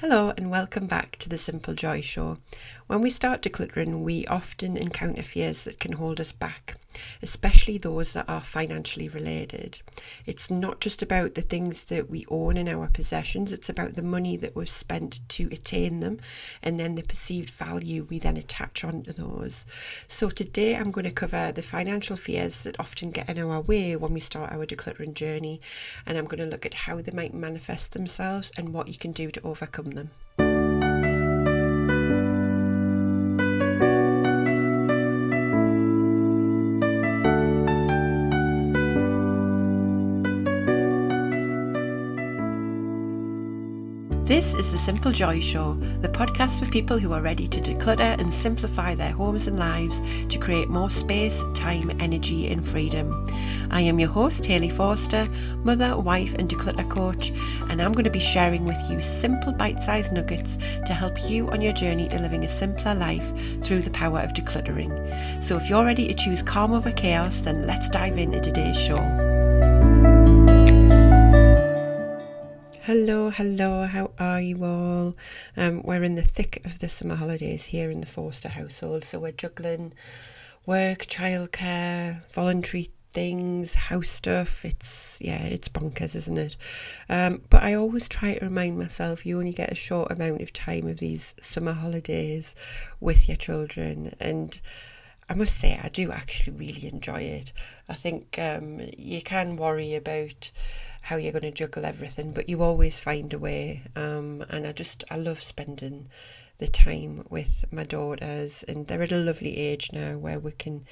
Hello and welcome back to the Simple Joy Show. When we start decluttering, we often encounter fears that can hold us back, especially those that are financially related. It's not just about the things that we own in our possessions, it's about the money that we've spent to attain them and then the perceived value we then attach onto those. So today I'm going to cover the financial fears that often get in our way when we start our decluttering journey, and I'm going to look at how they might manifest themselves and what you can do to overcome them. This is the Simple Joy Show, the podcast for people who are ready to declutter and simplify their homes and lives to create more space, time, energy and freedom. I am your host, Hayley Forster, mother, wife and declutter coach, and I'm going to be sharing with you simple bite-sized nuggets to help you on your journey to living a simpler life through the power of decluttering. So if you're ready to choose calm over chaos, then let's dive into today's show. Hello, how are you all? We're in the thick of the summer holidays here in the Forster household, so we're juggling work, childcare, voluntary things, house stuff. It's bonkers, isn't it? But I always try to remind myself you only get a short amount of time of these summer holidays with your children, and I must say I do actually really enjoy it. I think you can worry about how you're going to juggle everything, but you always find a way, and I love spending the time with my daughters, and they're at a lovely age now where we can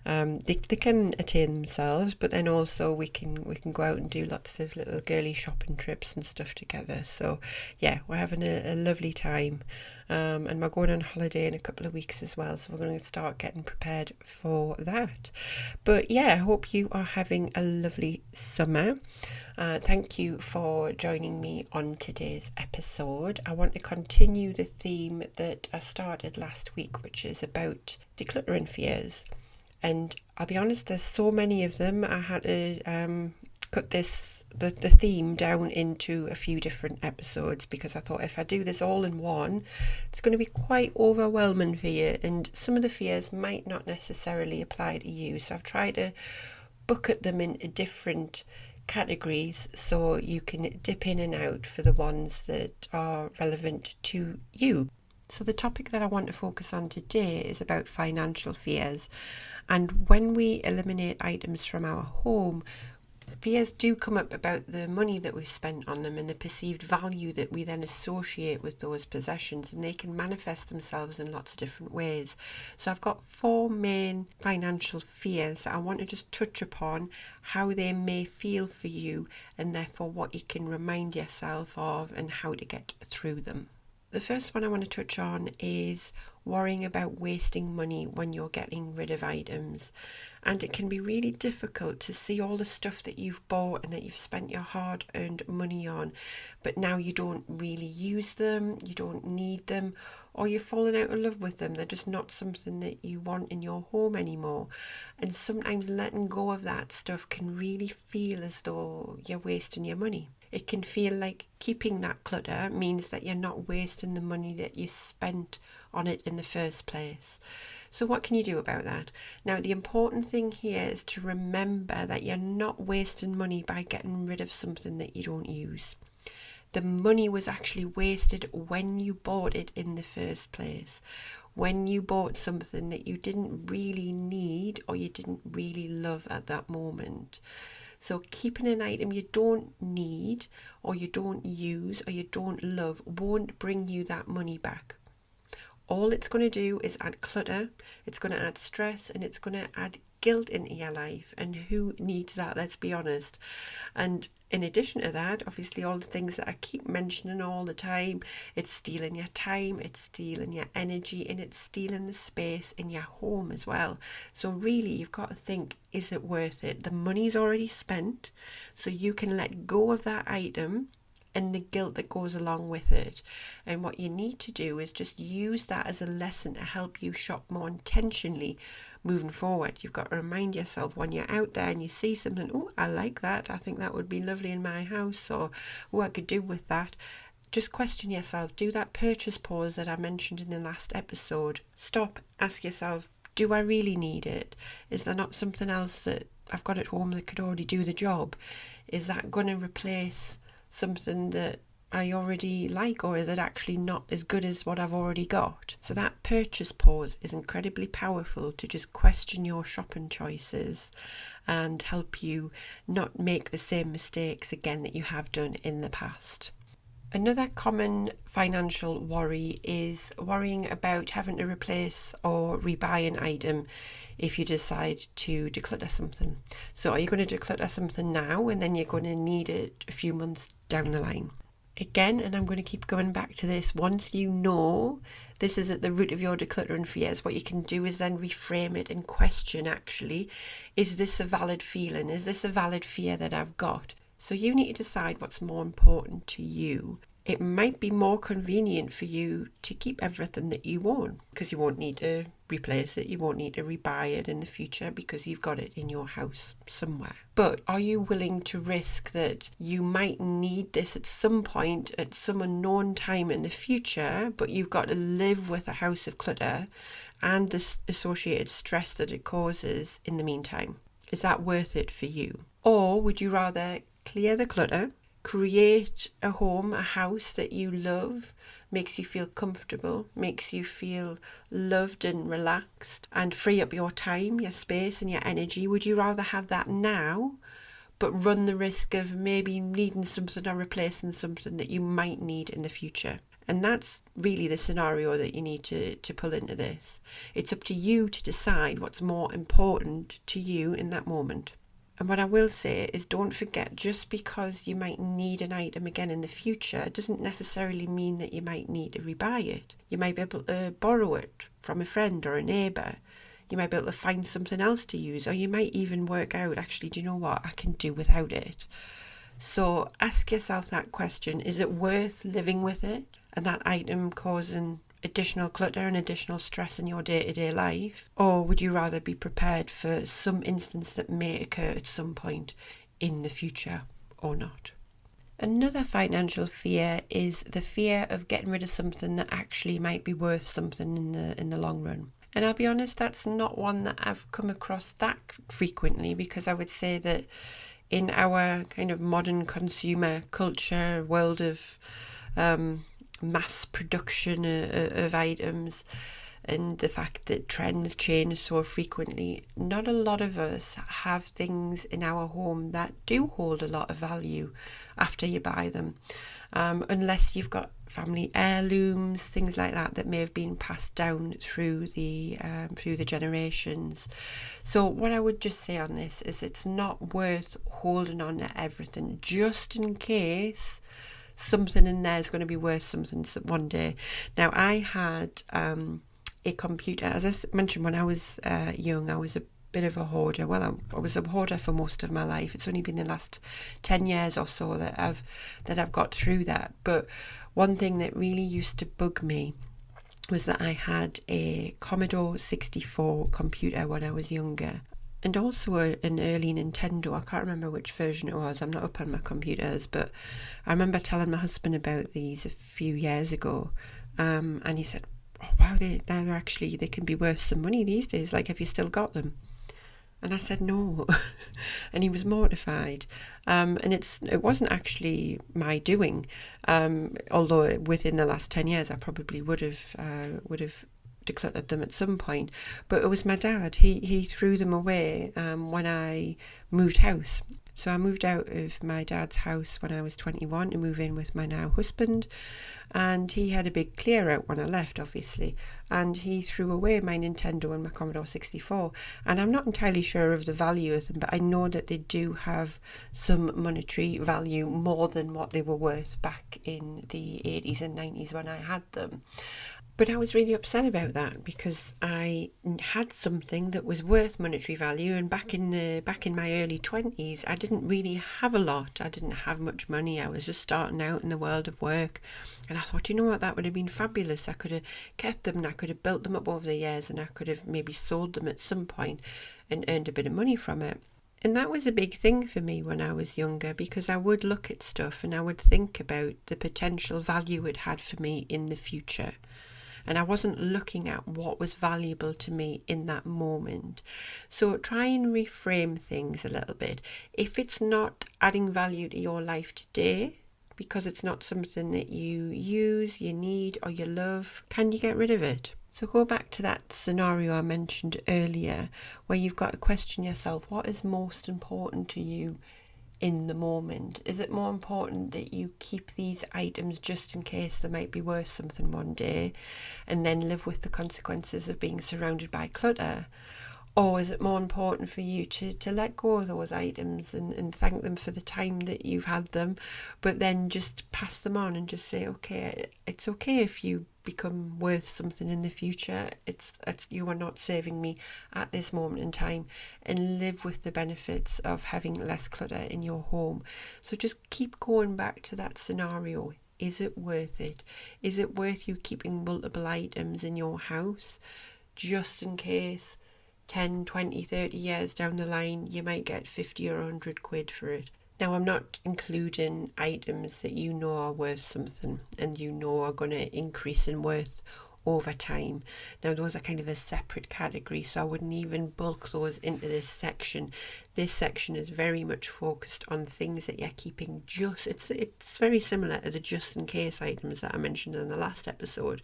they can attain themselves, but then also we can go out and do lots of little girly shopping trips and stuff together. So yeah, we're having a lovely time, and we're going on holiday in a couple of weeks as well, so we're going to start getting prepared for that. But yeah, I hope you are having a lovely summer. Thank you for joining me on today's episode. I want to continue the theme that I started last week, which is about decluttering fears. And I'll be honest, there's so many of them. I had to cut the theme down into a few different episodes because I thought if I do this all in one, it's going to be quite overwhelming for you. And some of the fears might not necessarily apply to you. So I've tried to bucket them into different categories so you can dip in and out for the ones that are relevant to you. So the topic that I want to focus on today is about financial fears. And when we eliminate items from our home, fears do come up about the money that we've spent on them and the perceived value that we then associate with those possessions, and they can manifest themselves in lots of different ways. So I've got 4 main financial fears that I want to just touch upon, how they may feel for you, and therefore what you can remind yourself of and how to get through them. The first one I want to touch on is worrying about wasting money when you're getting rid of items. And it can be really difficult to see all the stuff that you've bought and that you've spent your hard-earned money on, but now you don't really use them, you don't need them, or you're falling out of love with them. They're just not something that you want in your home anymore. And sometimes letting go of that stuff can really feel as though you're wasting your money. It can feel like keeping that clutter means that you're not wasting the money that you spent on it in the first place. So what can you do about that? Now, the important thing here is to remember that you're not wasting money by getting rid of something that you don't use. The money was actually wasted when you bought it in the first place. When you bought something that you didn't really need or you didn't really love at that moment. So keeping an item you don't need or you don't use or you don't love won't bring you that money back. All it's going to do is add clutter, it's going to add stress, and it's going to add guilt into your life. And who needs that? Let's be honest. And in addition to that, obviously all the things that I keep mentioning all the time, it's stealing your time, it's stealing your energy, and it's stealing the space in your home as well. So really you've got to think, is it worth it? The money's already spent, so you can let go of that item and the guilt that goes along with it. And what you need to do is just use that as a lesson to help you shop more intentionally moving forward. You've got to remind yourself when you're out there and you see something, oh, I like that, I think that would be lovely in my house, or oh, I could do with that. just question yourself. Do that purchase pause that I mentioned in the last episode. Stop, ask yourself, do I really need it? Is there not something else that I've got at home that could already do the job? Is that going to replace something that I already like, or is it actually not as good as what I've already got? So that purchase pause is incredibly powerful to just question your shopping choices and help you not make the same mistakes again that you have done in the past. Another common financial worry is worrying about having to replace or rebuy an item if you decide to declutter something. So are you going to declutter something now and then you're going to need it a few months down the line? Again, and I'm going to keep going back to this, once you know this is at the root of your decluttering fears, what you can do is then reframe it and question, actually, is this a valid feeling? Is this a valid fear that I've got? So you need to decide what's more important to you. It might be more convenient for you to keep everything that you own because you won't need to replace it. You won't need to rebuy it in the future because you've got it in your house somewhere. But are you willing to risk that you might need this at some point at some unknown time in the future, but you've got to live with a house of clutter and the associated stress that it causes in the meantime? Is that worth it for you? Or would you rather clear the clutter, create a home, a house that you love, makes you feel comfortable, makes you feel loved and relaxed, and free up your time, your space and your energy? Would you rather have that now, but run the risk of maybe needing something or replacing something that you might need in the future? And that's really the scenario that you need to pull into this. It's up to you to decide what's more important to you in that moment. And what I will say is, don't forget, just because you might need an item again in the future doesn't necessarily mean that you might need to rebuy it. You might be able to borrow it from a friend or a neighbour. You might be able to find something else to use, or you might even work out, actually, do you know what, I can do without it. So ask yourself that question, is it worth living with it and that item causing additional clutter and additional stress in your day-to-day life? Or would you rather be prepared for some instance that may occur at some point in the future or not? Another financial fear is the fear of getting rid of something that actually might be worth something in the long run. And I'll be honest, that's not one that I've come across that frequently, because I would say that in our kind of modern consumer culture, world of mass production of items, and the fact that trends change so frequently, not a lot of us have things in our home that do hold a lot of value after you buy them, unless you've got family heirlooms, things like that that may have been passed down through the generations. So what I would just say on this is, it's not worth holding on to everything just in case something in there is going to be worth something one day. Now, I had a computer, as I mentioned, when I was young, I was a bit of a hoarder. Well, I was a hoarder for most of my life. It's only been the last 10 years or so that I've got through that. But one thing that really used to bug me was that I had a Commodore 64 computer when I was younger, and also an early Nintendo. I can't remember which version it was. I'm not up on my computers, but I remember telling my husband about these a few years ago, and he said, "Oh wow, they can be worth some money these days. Like, have you still got them?" And I said no, and he was mortified. And it wasn't actually my doing, although within the last 10 years I probably would have decluttered them at some point. But it was my dad. He threw them away when I moved house. So I moved out of my dad's house when I was 21 to move in with my now husband, and he had a big clear out when I left, obviously, and he threw away my Nintendo and my Commodore 64, and I'm not entirely sure of the value of them, but I know that they do have some monetary value, more than what they were worth back in the 80s and 90s when I had them. But I was really upset about that, because I had something that was worth monetary value, and back in my early 20s, I didn't really have a lot. I didn't have much money. I was just starting out in the world of work, and I thought, you know what, that would have been fabulous. I could have kept them, and I could have built them up over the years, and I could have maybe sold them at some point and earned a bit of money from it. And that was a big thing for me when I was younger, because I would look at stuff and I would think about the potential value it had for me in the future. And I wasn't looking at what was valuable to me in that moment. So try and reframe things a little bit. If it's not adding value to your life today, because it's not something that you use, you need, or you love, can you get rid of it? So go back to that scenario I mentioned earlier, where you've got to question yourself, what is most important to you in the moment? Is it more important that you keep these items just in case they might be worth something one day, and then live with the consequences of being surrounded by clutter? Or is it more important for you to let go of those items and thank them for the time that you've had them, but then just pass them on and just say, okay, it's okay if you become worth something in the future. It's you are not serving me at this moment in time, and live with the benefits of having less clutter in your home. So just keep going back to that scenario. Is it worth it? Is it worth you keeping multiple items in your house just in case 10, 20, 30 years down the line you might get 50 or 100 quid for it? Now, I'm not including items that you know are worth something and you know are going to increase in worth over time. Now, those are kind of a separate category, so I wouldn't even bulk those into this section. This section is very much focused on things that you're keeping it's very similar to the just in case items that I mentioned in the last episode,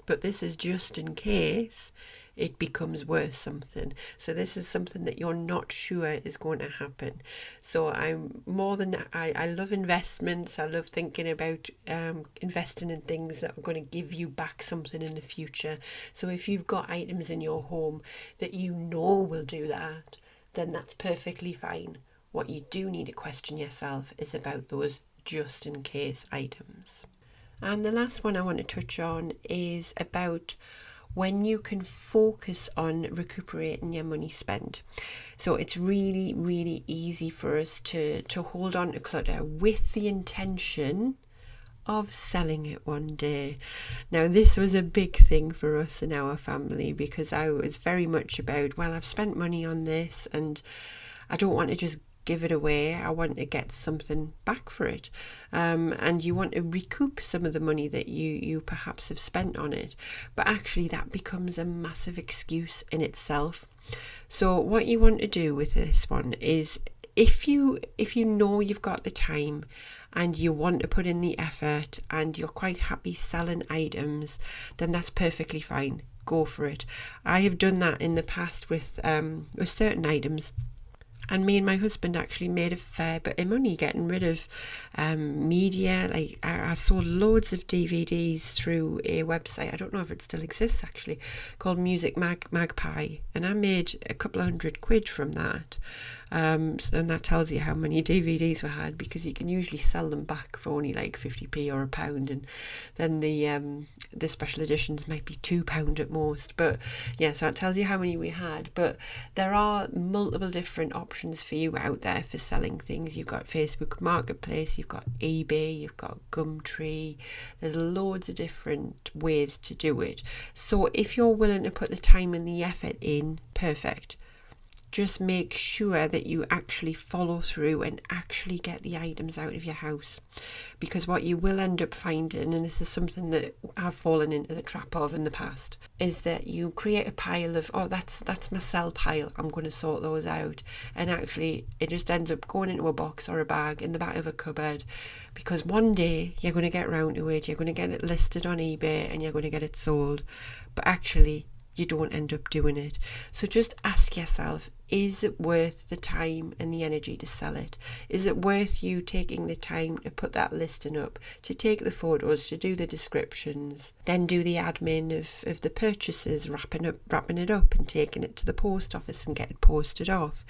but this is just in case it becomes worth something. So this is something that you're not sure is going to happen. So I love investments. I love thinking about investing in things that are going to give you back something in the future. So if you've got items in your home that you know will do that, then that's perfectly fine. What you do need to question yourself is about those just in case items. And the last one I want to touch on is about when you can focus on recuperating your money spent. So it's really, really easy for us to hold on to clutter with the intention of selling it one day. Now, this was a big thing for us in our family, because I was very much about, well, I've spent money on this and I don't want to just give it away. I want to get something back for it. And you want to recoup some of the money that you perhaps have spent on it. But actually that becomes a massive excuse in itself. So what you want to do with this one is, if you know you've got the time and you want to put in the effort and you're quite happy selling items, then that's perfectly fine. Go for it. I have done that in the past with certain items. And me and my husband actually made a fair bit of money getting rid of media. Like I sold loads of DVDs through a website, I don't know if it still exists actually, called Music Magpie. And I made a couple of £100 from that. And that tells you how many DVDs we had, because you can usually sell them back for only like 50p or £1. And then the special editions might be £2 at most. But yeah, so it tells you how many we had. But there are multiple different options for you out there for selling things. You've got Facebook Marketplace, you've got eBay, you've got Gumtree. There's loads of different ways to do it. So if you're willing to put the time and the effort in, perfect. Just make sure that you actually follow through and actually get the items out of your house. Because what you will end up finding, and this is something that I've fallen into the trap of in the past, is that you create a pile of, oh, that's my sell pile, I'm going to sort those out. And actually it just ends up going into a box or a bag in the back of a cupboard, because one day you're going to get round to it, you're going to get it listed on eBay and you're going to get it sold. But actually you don't end up doing it. So just ask yourself, is it worth the time and the energy to sell it? Is it worth you taking the time to put that listing up, to take the photos, to do the descriptions, then do the admin of the purchases, wrapping it up and taking it to the post office and get it posted off?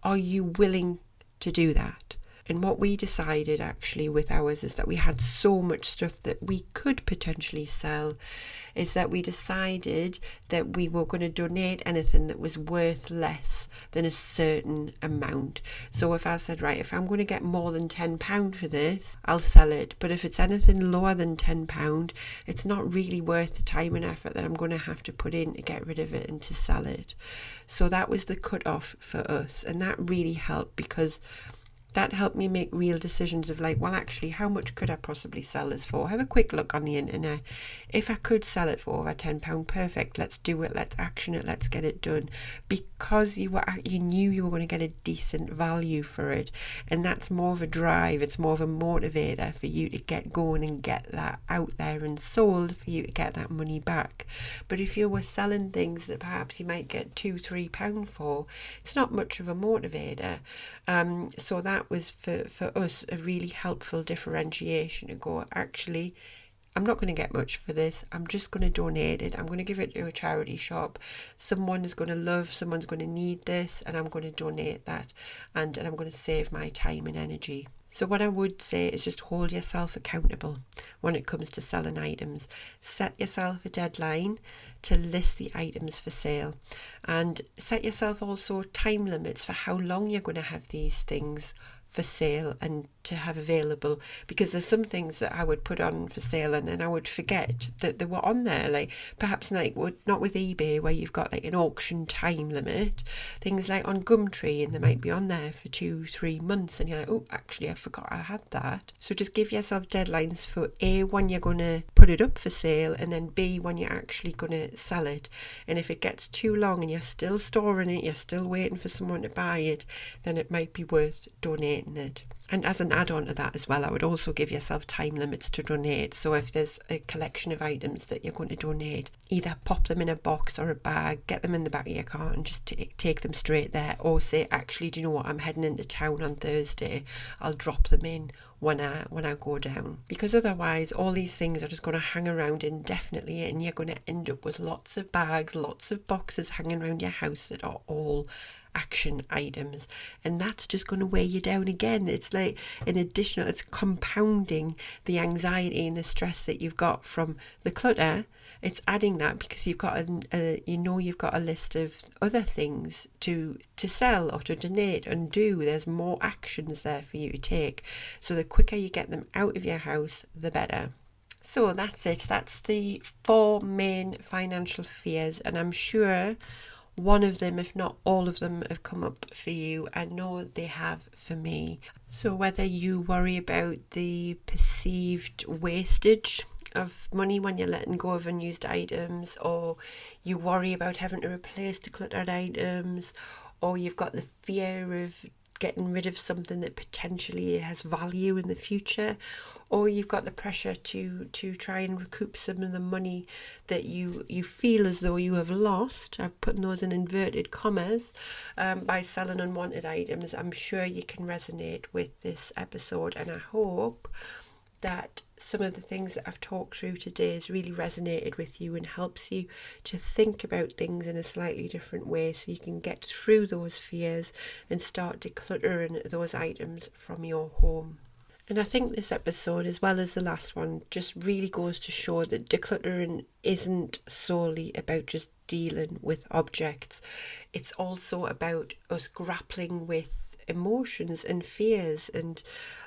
Are you willing to do that? And what we decided actually with ours is that we had so much stuff that we could potentially sell, is that we decided that we were going to donate anything that was worth less than a certain amount. So if I said, right, if I'm going to get more than £10 for this, I'll sell it. But if it's anything lower than £10, it's not really worth the time and effort that I'm going to have to put in to get rid of it and to sell it. So that was the cut-off for us, and that really helped, because that helped me make real decisions of like, well, actually, how much could I possibly sell this for? Have a quick look on the internet. If I could sell it for over £10, perfect. Let's do it. Let's action it. Let's get it done. Because you knew you were going to get a decent value for it. And that's more of a drive. It's more of a motivator for you to get going and get that out there and sold, for you to get that money back. But if you were selling things that perhaps you might get £2-3 for, it's not much of a motivator. So that was for us a really helpful differentiation to go, actually, I'm not going to get much for this. I'm just going to donate it. I'm going to give it to a charity shop. Someone is going to love, someone's going to need this, and I'm going to donate that. And I'm going to save my time and energy. So what I would say is just hold yourself accountable when it comes to selling items. Set yourself a deadline to list the items for sale, and set yourself also time limits for how long you're going to have these things for sale and to have available, because there's some things that I would put on for sale and then I would forget that they were on there, like perhaps like not with eBay where you've got like an auction time limit, things like on Gumtree, and they might be on there for 2-3 months and you're like, oh, actually I forgot I had that. So just give yourself deadlines for A, when you're going to put it up for sale, and then B, when you're actually going to sell it. And if it gets too long and you're still storing it, you're still waiting for someone to buy it, then it might be worth donating it. And as an add-on to that as well, I would also give yourself time limits to donate. So if there's a collection of items that you're going to donate, either pop them in a box or a bag, get them in the back of your car and just take them straight there, or say, actually, do you know what, I'm heading into town on Thursday, I'll drop them in when I go down. Because otherwise all these things are just going to hang around indefinitely, and you're going to end up with lots of bags, lots of boxes hanging around your house that are all action items, and that's just going to weigh you down again. It's like an additional, it's compounding the anxiety and the stress that you've got from the clutter. It's adding that because you've got you've got a list of other things to sell or to donate and do. There's more actions there for you to take. So the quicker you get them out of your house, the better. So that's it. That's the 4 main financial fears, and I'm sure one of them, if not all of them, have come up for you. I know they have for me. So whether you worry about the perceived wastage of money when you're letting go of unused items, or you worry about having to replace decluttered items, or you've got the fear of getting rid of something that potentially has value in the future, or you've got the pressure to try and recoup some of the money that you feel as though you have lost, I'm putting those in inverted commas, by selling unwanted items. I'm sure you can resonate with this episode, and I hope that some of the things that I've talked through today has really resonated with you and helps you to think about things in a slightly different way, so you can get through those fears and start decluttering those items from your home. And I think this episode, as well as the last one, just really goes to show that decluttering isn't solely about just dealing with objects. It's also about us grappling with emotions and fears and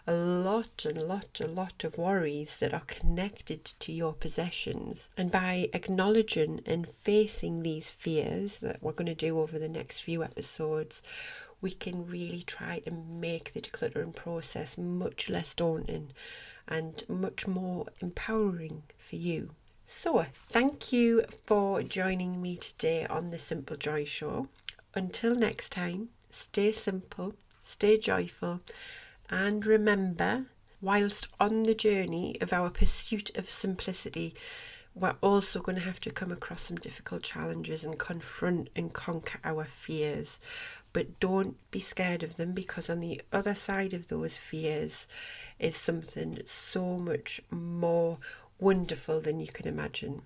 a lot of worries that are connected to your possessions. And by acknowledging and facing these fears that we're going to do over the next few episodes, we can really try to make the decluttering process much less daunting and much more empowering for you. So thank you for joining me today on the Simple Joy Show. Until next time, stay simple, stay joyful, and remember, whilst on the journey of our pursuit of simplicity, we're also going to have to come across some difficult challenges and confront and conquer our fears. But don't be scared of them, because on the other side of those fears is something so much more wonderful than you can imagine.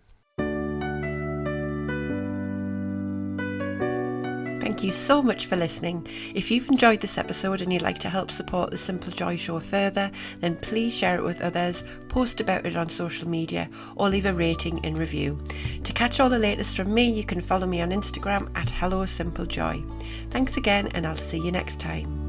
Thank thank you so much for listening. If you've enjoyed this episode and you'd like to help support the Simple Joy Show further, then please share it with others, post about it on social media, or leave a rating and review. To catch all the latest from me, you can follow me on Instagram at HelloSimpleJoy. Thanks again, and I'll see you next time.